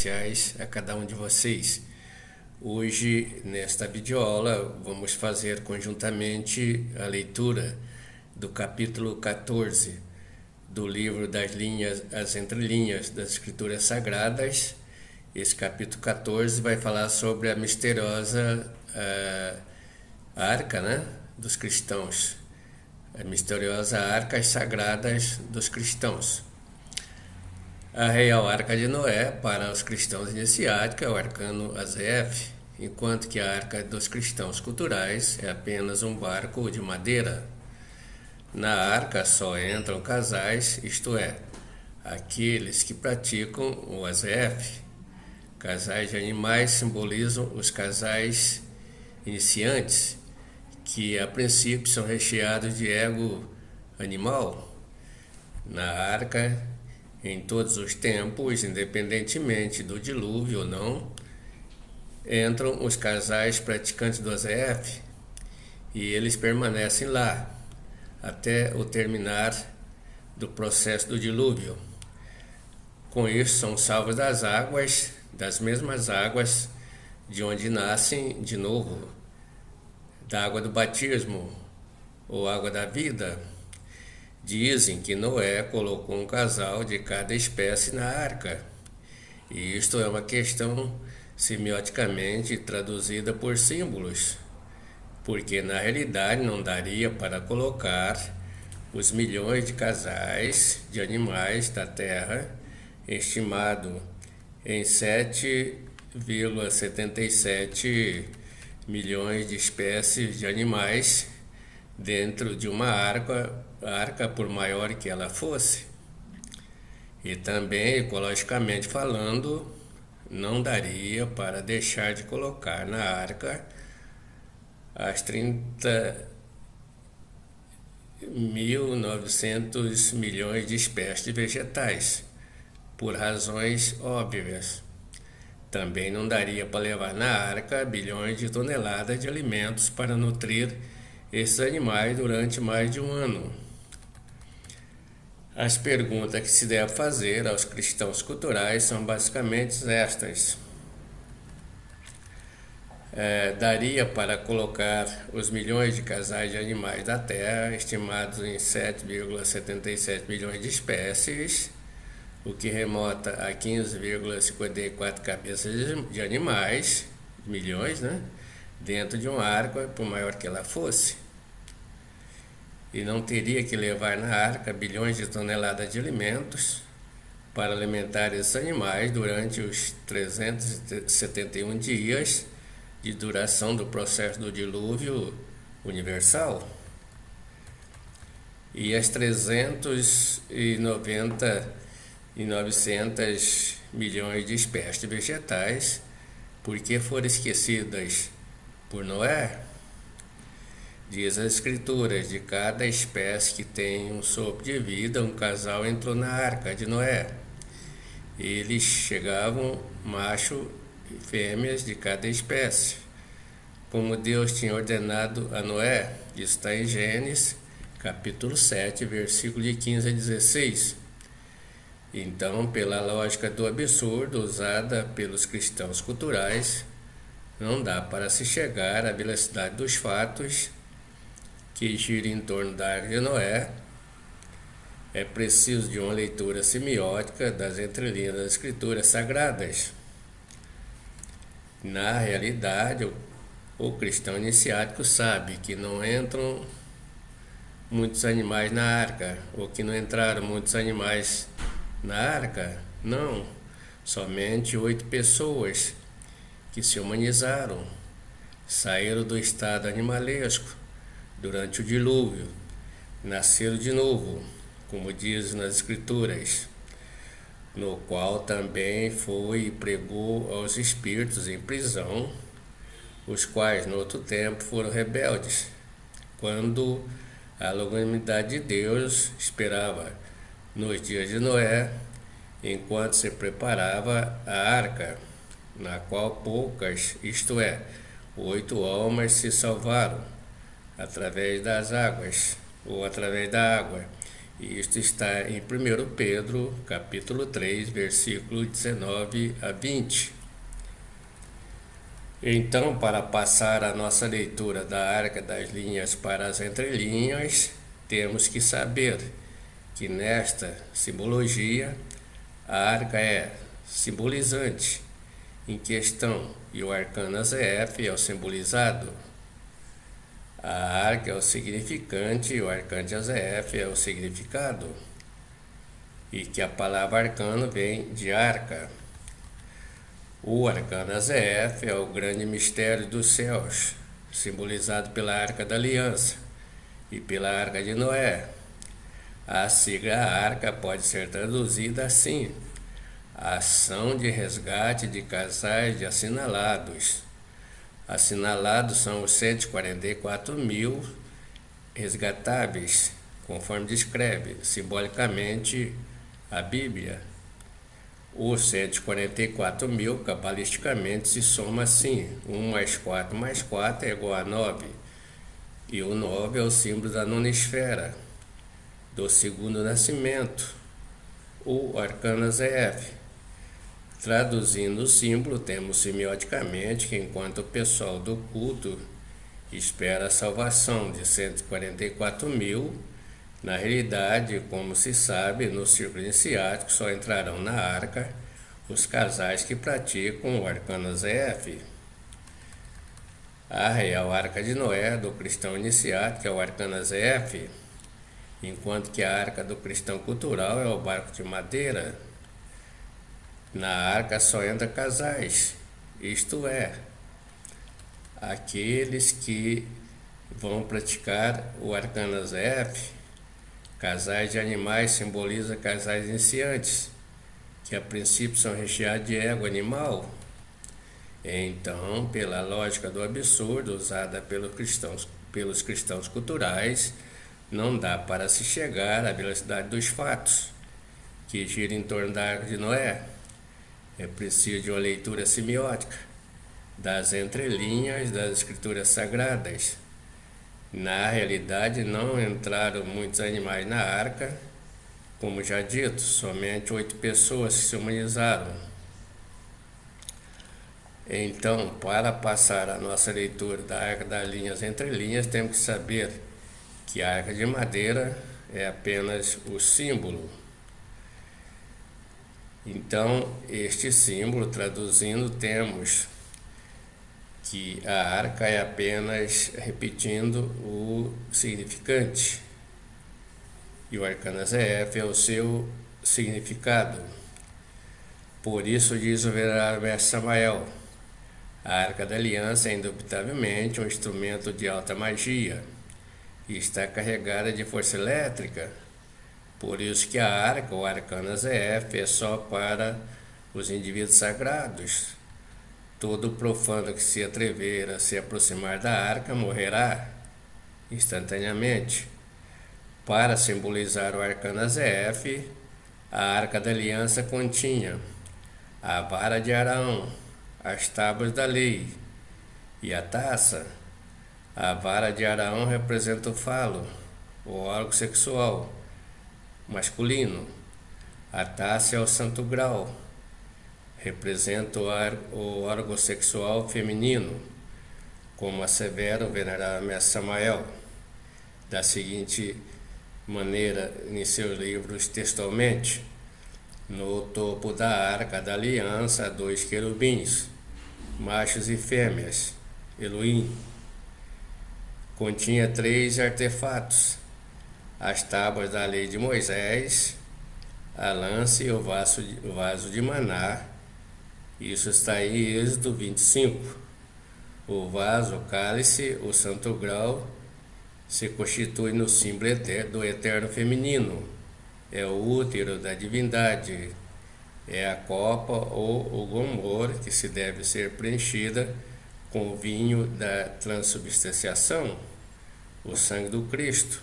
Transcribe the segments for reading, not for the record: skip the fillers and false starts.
especiais a cada um de vocês. Hoje, nesta videoaula, vamos fazer conjuntamente a leitura do capítulo 14 do livro das linhas, as entrelinhas das Escrituras Sagradas. Esse capítulo 14 vai falar sobre a misteriosa arca, dos cristãos. A misteriosa arcas sagradas dos cristãos. A Real Arca de Noé, para os cristãos iniciáticos, é o arcano AZF, enquanto que a Arca dos cristãos culturais é apenas um barco de madeira. Na arca só entram casais, isto é, aqueles que praticam o AZF. Casais de animais simbolizam os casais iniciantes, que a princípio são recheados de ego animal. Na arca, em todos os tempos, independentemente do dilúvio ou não, entram os casais praticantes do AZF e eles permanecem lá até o terminar do processo do dilúvio. Com isso, são salvos das águas, das mesmas águas de onde nascem de novo, da água do batismo ou água da vida. Dizem que Noé colocou um casal de cada espécie na arca. E isto é uma questão semioticamente traduzida por símbolos, porque na realidade não daria para colocar os milhões de casais de animais da Terra, estimado em 7,77 milhões de espécies de animais, dentro de uma arca por maior que ela fosse. E também, ecologicamente falando, não daria para deixar de colocar na arca as 30.900 milhões de espécies de vegetais, por razões óbvias. Também não daria para levar na arca bilhões de toneladas de alimentos para nutrir esses animais durante mais de um ano. As perguntas que se deve fazer aos cristãos culturais são basicamente estas. Daria para colocar os milhões de casais de animais da Terra, estimados em 7,77 milhões de espécies, o que remota a 15,54 cabeças de animais, milhões, dentro de uma arca, por maior que ela fosse. E não teria que levar na arca bilhões de toneladas de alimentos para alimentar esses animais durante os 371 dias de duração do processo do dilúvio universal. E as 390.900 milhões de espécies vegetais, porque foram esquecidas por Noé? Diz as escrituras, de cada espécie que tem um sopro de vida, um casal entrou na arca de Noé. Eles chegavam macho e fêmeas de cada espécie, como Deus tinha ordenado a Noé. Isso está em Gênesis, capítulo 7, versículo de 15 a 16. Então, pela lógica do absurdo usada pelos cristãos culturais, não dá para se chegar à velocidade dos fatos que gira em torno da Arca de Noé. É preciso de uma leitura semiótica das entrelinhas das Escrituras Sagradas. Na realidade, o cristão iniciático sabe que não entram muitos animais na arca, ou que não entraram muitos animais na arca. Não, somente 8 pessoas que se humanizaram, saíram do estado animalesco durante o dilúvio, nasceram de novo, como diz nas Escrituras, no qual também foi e pregou aos espíritos em prisão, os quais no outro tempo foram rebeldes, quando a longanimidade de Deus esperava nos dias de Noé, enquanto se preparava a arca, na qual poucas, isto é, 8 almas se salvaram através das águas, ou através da água, E isto está em 1 Pedro, capítulo 3, versículo 19 a 20. Então, para passar a nossa leitura da Arca das Linhas para as entrelinhas, temos que saber que nesta simbologia a arca é simbolizante em questão e o arcano AZF é o simbolizado. A arca é o significante e o arcano AZF é o significado. E que a palavra arcano vem de arca. O arcano AZF é o grande mistério dos céus, simbolizado pela Arca da Aliança e pela Arca de Noé. A sigla arca pode ser traduzida assim: ação de resgate de casais de assinalados. Assinalados são os 144 mil resgatáveis, conforme descreve simbolicamente a Bíblia. Os 144 mil, cabalisticamente, se soma assim: 1 mais 4 mais 4 é igual a 9. E o 9 é o símbolo da nona esfera, do segundo nascimento, o arcano AZF. Traduzindo o símbolo, temos semioticamente que enquanto o pessoal do culto espera a salvação de 144 mil, na realidade, como se sabe, no círculo iniciático só entrarão na arca os casais que praticam o arcano AZF. A real arca de Noé do cristão iniciático é o arcano AZF, enquanto que a arca do cristão cultural é o barco de madeira. Na arca só entram casais, isto é, aqueles que vão praticar o arcano AZF. Casais de animais simboliza casais iniciantes, que a princípio são recheados de ego animal. Então, pela lógica do absurdo usada pelos cristãos culturais, não dá para se chegar à velocidade dos fatos, que gira em torno da Arca de Noé. É preciso de uma leitura semiótica das entrelinhas das escrituras sagradas. Na realidade, não entraram muitos animais na arca, como já dito, somente 8 pessoas se humanizaram. Então, para passar a nossa leitura da Arca das Linhas entrelinhas, temos que saber que a arca de madeira é apenas o símbolo. Então, este símbolo, traduzindo, temos que a arca é apenas repetindo o significante e o arcano AZF é o seu significado. Por isso diz o venerável mestre Samael: a Arca da Aliança é indubitavelmente um instrumento de alta magia e está carregada de força elétrica. Por isso que a arca, o arcano AZF, é só para os indivíduos sagrados. Todo profano que se atrever a se aproximar da arca morrerá instantaneamente. Para simbolizar o arcano AZF, a Arca da Aliança continha a vara de Arão, as tábuas da lei e a taça. A vara de Arão representa o falo, o órgão sexual masculino. A taça é o santo grau, representa o órgão sexual feminino, como assevera o venerável mestre Samael, da seguinte maneira em seus livros textualmente: no topo da Arca da Aliança há 2 querubins, machos e fêmeas, Elohim. Continha 3 artefatos: as tábuas da lei de Moisés, a lança e o vaso de maná. Isso está em Êxodo 25. O vaso, o cálice, o santo grau se constitui no símbolo do eterno feminino. É o útero da divindade. É a copa ou o gomor que se deve ser preenchida com o vinho da transubstanciação, o sangue do Cristo,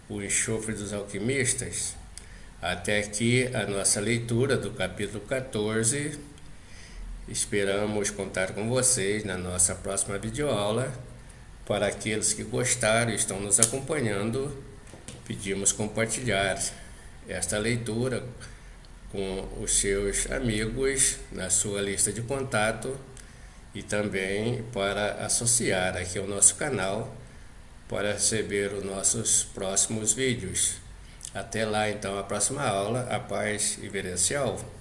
o enxofre dos alquimistas. Até aqui a nossa leitura do capítulo 14. Esperamos contar com vocês na nossa próxima videoaula. Para aqueles que gostaram e estão nos acompanhando, Pedimos compartilhar esta leitura com os seus amigos na sua lista de contato e também para associar aqui ao nosso canal para receber os nossos próximos vídeos. Até lá então, a próxima aula. A paz e Verencial.